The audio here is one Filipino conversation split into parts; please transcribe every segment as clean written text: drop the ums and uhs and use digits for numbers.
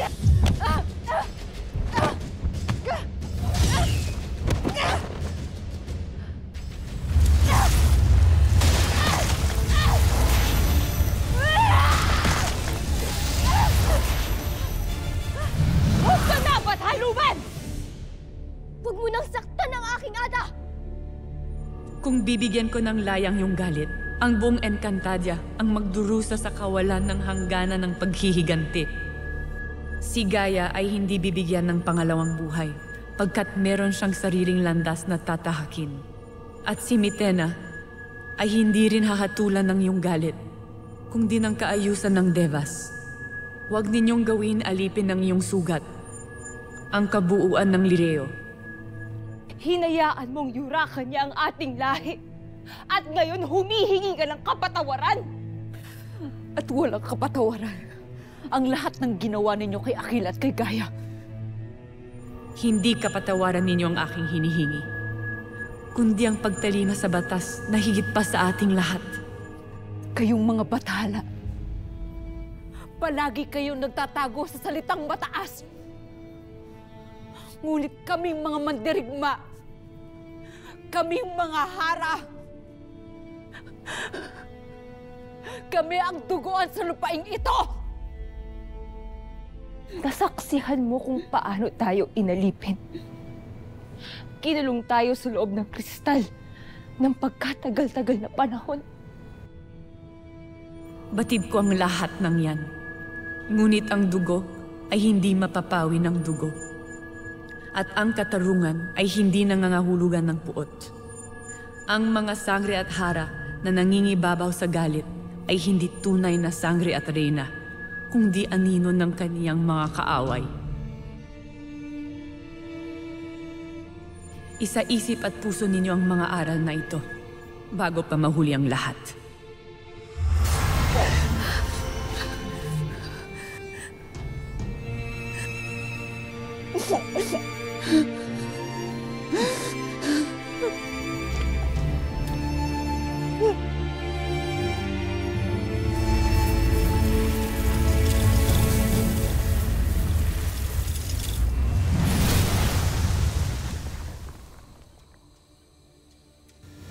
Huwag ka na, Bathaluman! Huwag mo nang saktan ang aking ada! Kung bibigyan ko ng layang yung galit, ang buong Encantadia ang magdurusa sa kawalan ng hangganan ng paghihiganti. Si Gaia ay hindi bibigyan ng pangalawang buhay, pagkat meron siyang sariling landas na tatahakin. At si Mitena ay hindi rin hahatulan ng iyong galit, kundi ng kaayusan ng Devas. Huwag ninyong gawin alipin ng iyong sugat, ang kabuuan ng Lireo. Hinayaan mong yurakan niya ang ating lahi. At ngayon humihingi ka ng kapatawaran. At walang kapatawaran ang lahat ng ginawa ninyo kay Aquila at kay Gaia. Hindi kapatawaran ninyo ang aking hinihingi, kundi ang pagtalima sa batas na higit pa sa ating lahat. Kayong mga bathala, palagi kayong nagtatago sa salitang mataas. Ngunit kaming mga mandirigma, kaming mga hara, kami ang duguan sa lupaing ito! Nasaksihan mo kung paano tayo inalipin. Kinulong tayo sa loob ng kristal ng pagkatagal-tagal na panahon. Batid ko ang lahat ng yan. Ngunit ang dugo ay hindi mapapawi ng dugo. At ang katarungan ay hindi nangangahulugan ng puot. Ang mga sangre at hara na nangingibabaw sa galit ay hindi tunay na sangre at reyna, kundi anino ng kaniyang mga kaaway. Isa-isip at puso ninyo ang mga aral na ito bago pa mahuli ang lahat.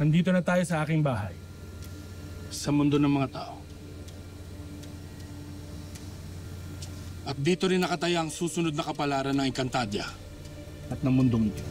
Nandito na tayo sa aking bahay. Sa mundo ng mga tao. At dito rin nakataya ang susunod na kapalaran ng Encantadia. At ng mundong ito.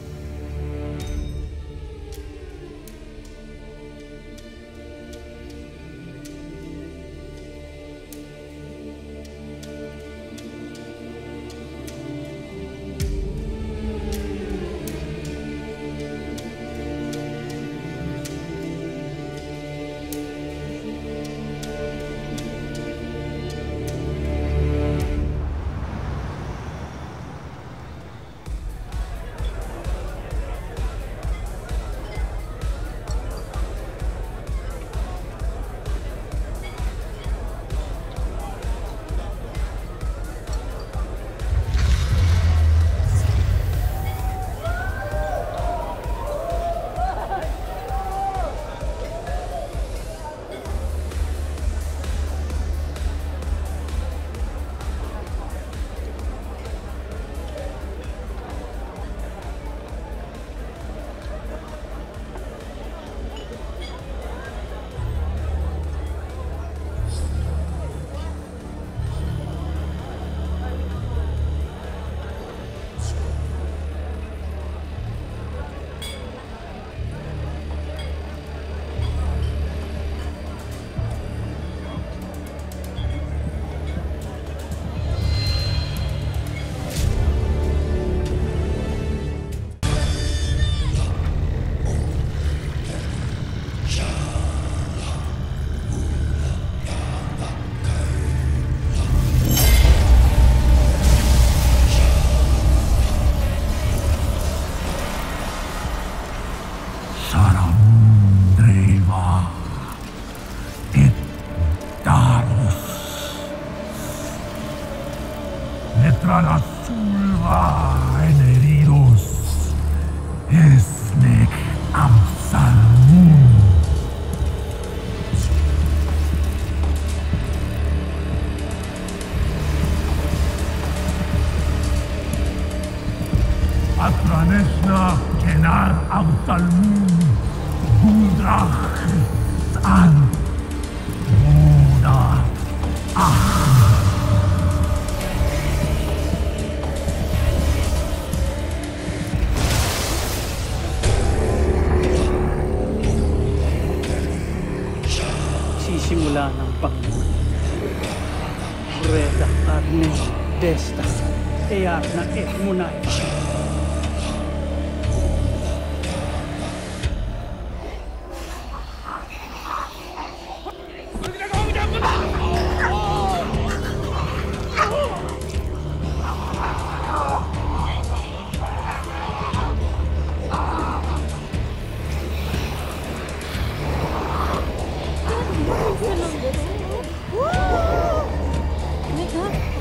At ranes na kenar ang talmud gudrak saan muda Sisimula ng Panginoon. Reda carne desta, eyak na munay.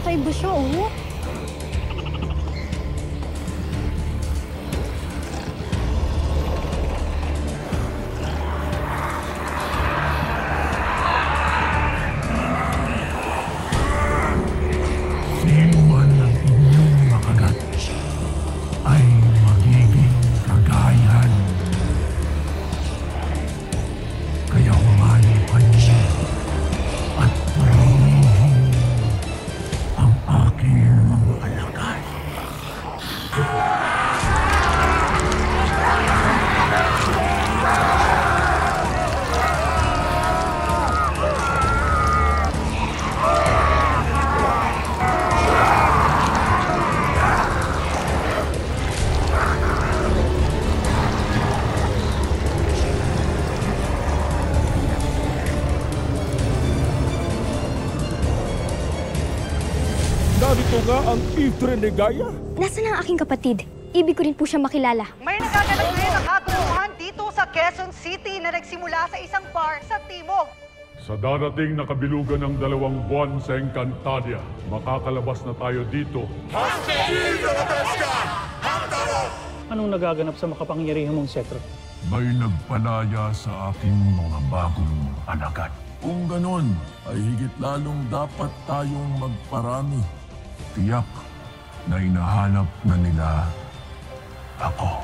Kakaiba siya, oh. Sino man ang inyong makagat ay magiging kagayan. Kaya humayo niyo at purihin ang aking mga alagad. Narito nga ang Idre ni Gaia. Nasaan ang aking kapatid? Ibig ko rin po siya makilala. May nagaganap ngayon na katuruan dito sa Quezon City na nagsimula sa isang bar sa Timog. Sa darating na kabilugan ng 2 buwan sa Encantadia, makakalabas na tayo dito. Anong nagaganap sa makapangyarihan mong setro? May nagpalaya sa aking mga bagong alagad. Kung ganon, ay higit lalong dapat tayong magparami. Tiyak na hinahanap na nila ako.